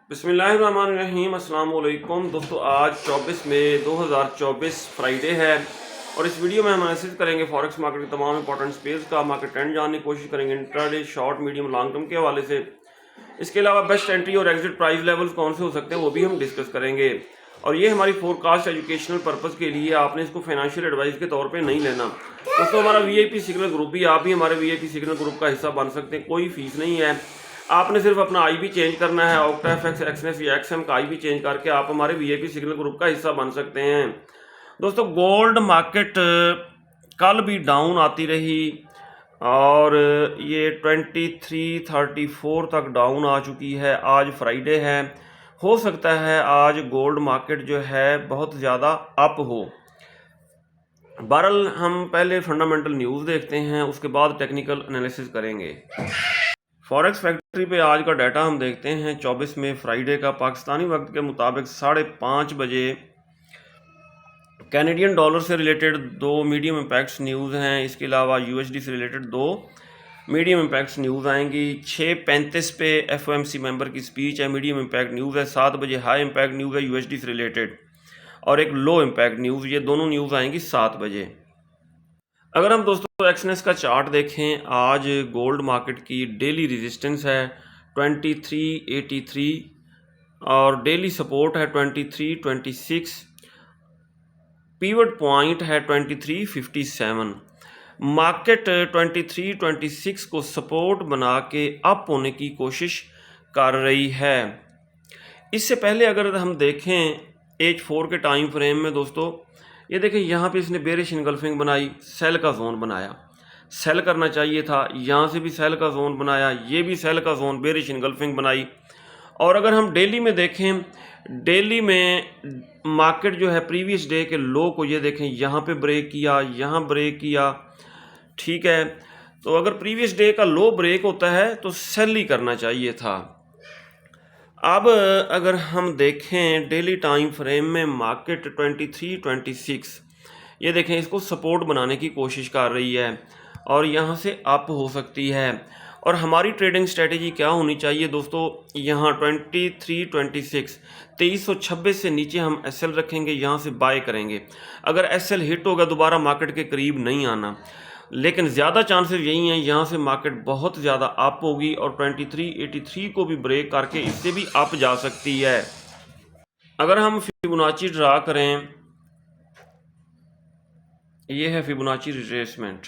बिस्मिल्लाहिर्रहमानिर्रहीम अस्सलाम वालेकुम दोस्तों। आज 24 मई 2024 फ्राइडे है और इस वीडियो में हम एनालिसिस करेंगे फॉरेक्स मार्केट के तमाम इंपॉर्टेंट स्पेस का मार्केट ट्रेंड जानने की कोशिश करेंगे intraday, short, medium, long term के हवाले से। इसके अलावा बेस्ट एंट्री और एग्जिट प्राइस लेवल्स कौन से हो सकते हैं वो भी हम डिस्कस करेंगे। और ये हमारी फोरकास्ट एजुकेशनल पर्पज़ के लिए, आपने इसको फाइनेंशियल एडवाइस के तौर पे नहीं लेना। दोस्तों हमारा वीआईपी सिग्नल ग्रुप भी, आप भी हमारे वीआईपी सिग्नल ग्रुप का हिस्सा बन सकते हैं, कोई फीस नहीं है। आपने सिर्फ अपना आईबी चेंज करना है, ऑक्टाएफएक्स, एक्सनेस या एक्सएम का आईबी चेंज करके आप हमारे वीआईपी सिग्नल ग्रुप का हिस्सा बन सकते हैं। दोस्तों गोल्ड मार्केट कल भी डाउन आती रही और ये 2334 तक डाउन आ चुकी है। आज फ्राइडे है, हो सकता है आज गोल्ड मार्केट जो है बहुत ज़्यादा अप हो। बहरहाल हम पहले फंडामेंटल न्यूज़ देखते हैं, उसके बाद टेक्निकल एनालिसिस करेंगे। फॉरेक्स फैक्ट्री पे आज का डाटा हम देखते हैं 24 मई फ्राइडे का। पाकिस्तानी वक्त के मुताबिक 5:30 बजे कैनेडियन डॉलर से रिलेटेड 2 मीडियम इम्पैक्ट्स न्यूज़ हैं। इसके अलावा यूएसडी से रिलेटेड 2 मीडियम इम्पैक्ट्स न्यूज़ आएंगी। 6:35 पे एफओएमसी मेंबर की स्पीच है, मीडियम इम्पैक्ट न्यूज़ है। 7 बजे हाई इम्पैक्ट न्यूज़ है यूएसडी से रिलेटेड, और एक लो इम्पैक्ट न्यूज़, ये दोनों न्यूज़ आएंगी 7 बजे। अगर हम दोस्तों एक्सनेस का चार्ट देखें, आज गोल्ड मार्केट की डेली रेजिस्टेंस है 2383 और डेली सपोर्ट है 2326, पीवट पॉइंट है 2357। मार्केट 2326 को सपोर्ट बना के अप होने की कोशिश कर रही है। इससे पहले अगर हम देखें H4 के टाइम फ्रेम में दोस्तों, ये देखें यहाँ पे इसने बेरिश इनगल्फिंग बनाई, सेल का जोन बनाया, सेल करना चाहिए था। यहाँ से भी सेल का जोन बनाया, ये भी सेल का जोन, बेरिश इनगल्फिंग बनाई। और अगर हम डेली में देखें, डेली में मार्केट जो है प्रीवियस डे के लो को, ये देखें यहाँ पे ब्रेक किया, यहाँ ब्रेक किया, ठीक है। तो अगर प्रीवियस डे का लो ब्रेक होता है तो सेल ही करना चाहिए था। अब अगर हम देखें डेली टाइम फ्रेम में, मार्केट 2326, ये देखें इसको सपोर्ट बनाने की कोशिश कर रही है और यहाँ से अप हो सकती है। और हमारी ट्रेडिंग स्ट्रेटेजी क्या होनी चाहिए दोस्तों, यहाँ 2326 से नीचे हम एसएल रखेंगे, यहाँ से बाय करेंगे। अगर एसएल हिट होगा दोबारा मार्केट के करीब नहीं आना, लेकिन ज़्यादा चांसेस यही हैं यहाँ से मार्केट बहुत ज़्यादा अप होगी और 2383 को भी ब्रेक करके इससे भी अप जा सकती है। अगर हम फिबोनाची ड्रा करें, ये है फिबोनाची रिट्रेसमेंट,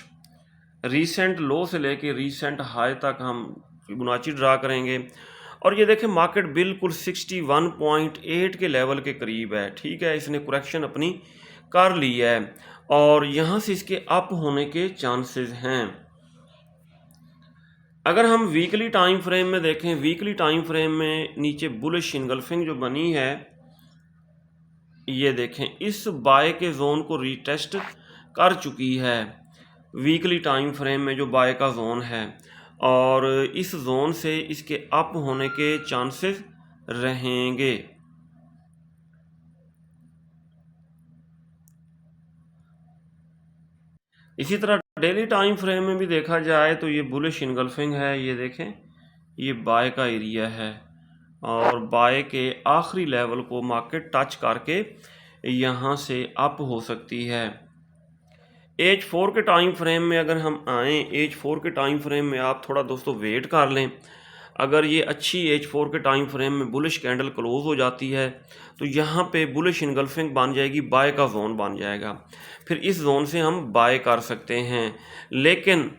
रीसेंट लो से लेके रीसेंट हाई तक हम फिबोनाची ड्रा करेंगे। और ये देखें मार्केट बिल्कुल 61.8 के लेवल के करीब है, ठीक है। इसने करेक्शन अपनी कर ली है और यहाँ से इसके अप होने के चांसेस हैं। अगर हम वीकली टाइम फ्रेम में देखें, वीकली टाइम फ्रेम में नीचे बुलिश इनगल्फिंग जो बनी है, ये देखें इस बाय के जोन को रीटेस्ट कर चुकी है वीकली टाइम फ्रेम में जो बाय का जोन है, और इस जोन से इसके अप होने के चांसेस रहेंगे। इसी तरह डेली टाइम फ्रेम में भी देखा जाए तो ये बुलिश इनगल्फिंग है, ये देखें ये बाय का एरिया है और बाय के आखिरी लेवल को मार्केट टच करके यहाँ से अप हो सकती है। H4 के टाइम फ्रेम में अगर हम आएँ, H4 के टाइम फ्रेम में आप थोड़ा दोस्तों वेट कर लें। अगर ये अच्छी H4 के टाइम फ्रेम में बुलिश कैंडल क्लोज हो जाती है तो यहाँ पे बुलिश इनगल्फिंग बन जाएगी, बाय का जोन बन जाएगा, फिर इस जोन से हम बाय कर सकते हैं। लेकिन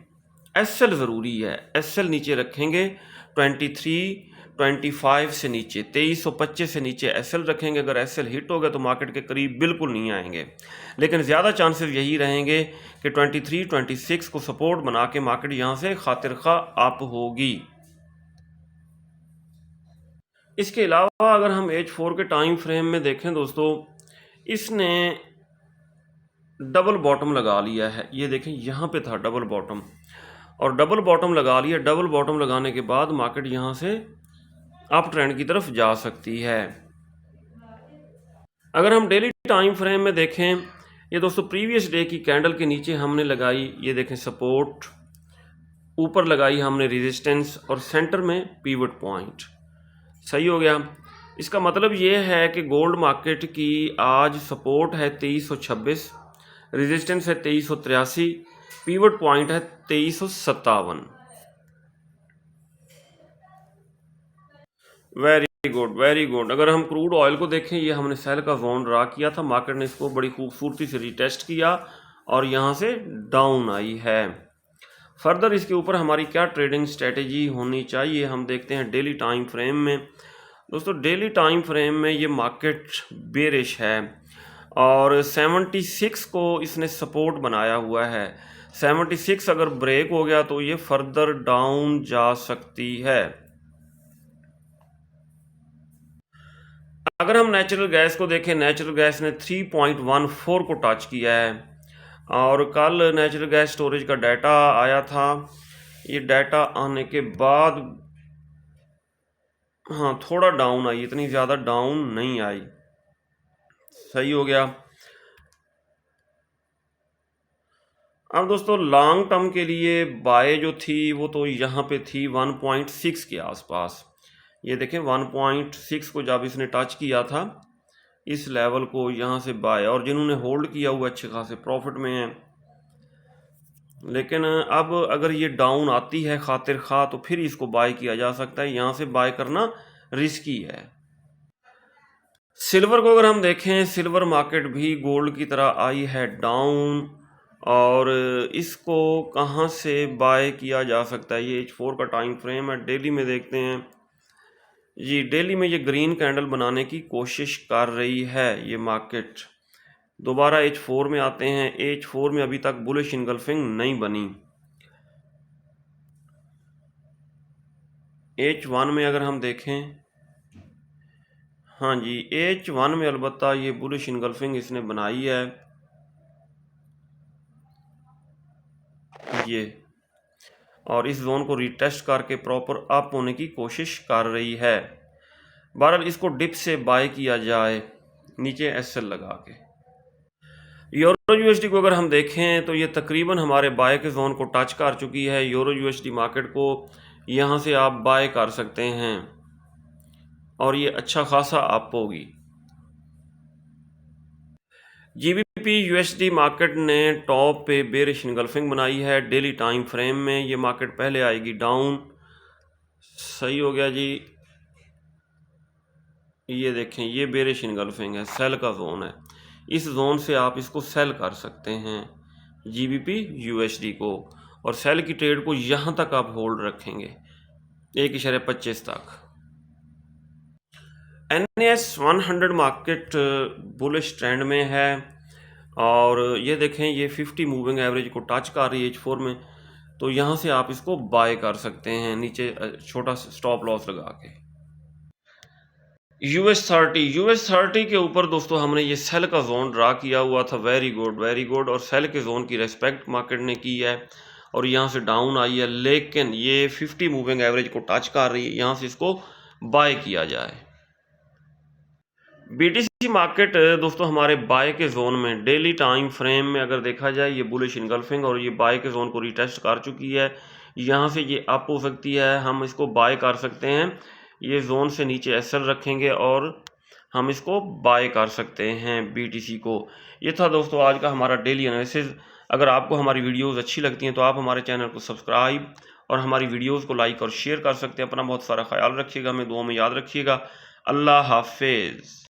एसएल ज़रूरी है, एसएल नीचे रखेंगे 2325 से नीचे, 2325 से नीचे एसएल रखेंगे। अगर एसएल हिट हो गया तो मार्केट के करीब बिल्कुल नहीं आएंगे, लेकिन ज़्यादा चांसेस यही रहेंगे कि 2326 को सपोर्ट बना के मार्केट यहाँ से खातिर खा अप होगी। इसके अलावा अगर हम H4 के टाइम फ्रेम में देखें दोस्तों, इसने डबल बॉटम लगा लिया है, ये देखें यहाँ पे था डबल बॉटम, और डबल बॉटम लगा लिया। डबल बॉटम लगाने के बाद मार्केट यहाँ से अप ट्रेंड की तरफ जा सकती है। अगर हम डेली टाइम फ्रेम में देखें, ये दोस्तों प्रीवियस डे की कैंडल के नीचे हमने लगाई, ये देखें सपोर्ट, ऊपर लगाई हमने रेजिस्टेंस और सेंटर में पीवट पॉइंट, सही हो गया। इसका मतलब ये है कि गोल्ड मार्केट की आज सपोर्ट है 2326, रेजिस्टेंस है 2383, पीवट पॉइंट है 2357। Very good very good. अगर हम क्रूड ऑयल को देखें, ये हमने सेल का जोन ड्रा किया था, मार्केट ने इसको बड़ी खूबसूरती से रीटेस्ट किया और यहाँ से डाउन आई है। फर्दर इसके ऊपर हमारी क्या ट्रेडिंग स्ट्रेटेजी होनी चाहिए, हम देखते हैं डेली टाइम फ्रेम में। दोस्तों डेली टाइम फ्रेम में ये मार्केट बेरिश है और 76 को इसने सपोर्ट बनाया हुआ है। 76 अगर ब्रेक हो गया तो ये फर्दर डाउन जा सकती है। अगर हम नेचुरल गैस को देखें, नेचुरल गैस ने 3.14 को टच किया है और कल नेचुरल गैस स्टोरेज का डाटा आया था। ये डाटा आने के बाद हाँ थोड़ा डाउन आई, इतनी ज़्यादा डाउन नहीं आई, सही हो गया। अब दोस्तों लॉन्ग टर्म के लिए बाय जो थी वो तो यहाँ पे थी 1.6 के आसपास। ये देखें 1.6 को जब इसने टच किया था इस लेवल को, यहाँ से बाय, और जिन्होंने होल्ड किया हुआ अच्छे खासे प्रॉफिट में है। लेकिन अब अगर ये डाउन आती है खातिर खा तो फिर इसको बाय किया जा सकता है, यहाँ से बाय करना रिस्की है। सिल्वर को अगर हम देखें, सिल्वर मार्केट भी गोल्ड की तरह आई है डाउन और इसको कहाँ से बाय किया जा सकता है। ये H4 का टाइम फ्रेम है। डेली में देखते हैं जी, डेली में ये ग्रीन कैंडल बनाने की कोशिश कर रही है ये मार्केट। दोबारा H4 में आते हैं, H4 में अभी तक बुलिश इनगल्फिंग नहीं बनी। H1 में अगर हम देखें, हाँ जी H1 में अलबत्ता ये बुलिश इनगल्फिंग इसने बनाई है ये, और इस जोन को रिटेस्ट करके प्रॉपर अप होने की कोशिश कर रही है। बहरहाल इसको डिप से बाय किया जाए नीचे एसएल लगा के। यूरो यूएसडी को अगर हम देखें तो ये तकरीबन हमारे बाय के जोन को टच कर चुकी है। यूरो यूएसडी मार्केट को यहाँ से आप बाय कर सकते हैं और ये अच्छा खासा अप होगी। जीबीपी यूएसडी मार्केट ने टॉप पे बेरिश इनगल्फिंग बनाई है। डेली टाइम फ्रेम में ये मार्केट पहले आएगी डाउन, सही हो गया जी। ये देखें ये बेरिश इनगल्फिंग है, सेल का जोन है, इस जोन से आप इसको सेल कर सकते हैं जीबीपी यूएसडी को, और सेल की ट्रेड को यहाँ तक आप होल्ड रखेंगे 1.25 तक। NAS 100 मार्केट बुलिश ट्रेंड में है और ये देखें ये 50 मूविंग एवरेज को टच कर रही है H4 में, तो यहाँ से आप इसको बाय कर सकते हैं नीचे छोटा स्टॉप लॉस लगा के। US 30 के ऊपर दोस्तों हमने ये सेल का जोन ड्रा किया हुआ था। Very good very good. और सेल के जोन की रेस्पेक्ट मार्केट ने की है और यहाँ से डाउन आई है, लेकिन ये 50 मूविंग एवरेज को टच कर रही है, यहाँ से इसको बाय किया जाए। BTC मार्केट दोस्तों हमारे बाय के जोन में डेली टाइम फ्रेम में अगर देखा जाए ये बुलिश इनगल्फिंग और ये बाय के जोन को रिटेस्ट कर चुकी है। यहाँ से ये अप हो सकती है, हम इसको बाय कर सकते हैं। ये जोन से नीचे एसएल रखेंगे और हम इसको बाय कर सकते हैं BTC को। ये था दोस्तों आज का हमारा डेली एनालिसिस। अगर आपको हमारी वीडियोस अच्छी लगती हैं तो आप हमारे चैनल को सब्सक्राइब और हमारी वीडियोस को लाइक और शेयर कर सकते हैं। अपना बहुत सारा ख्याल रखिएगा, हमें दुआ में याद रखिएगा। अल्लाह हाफिज़।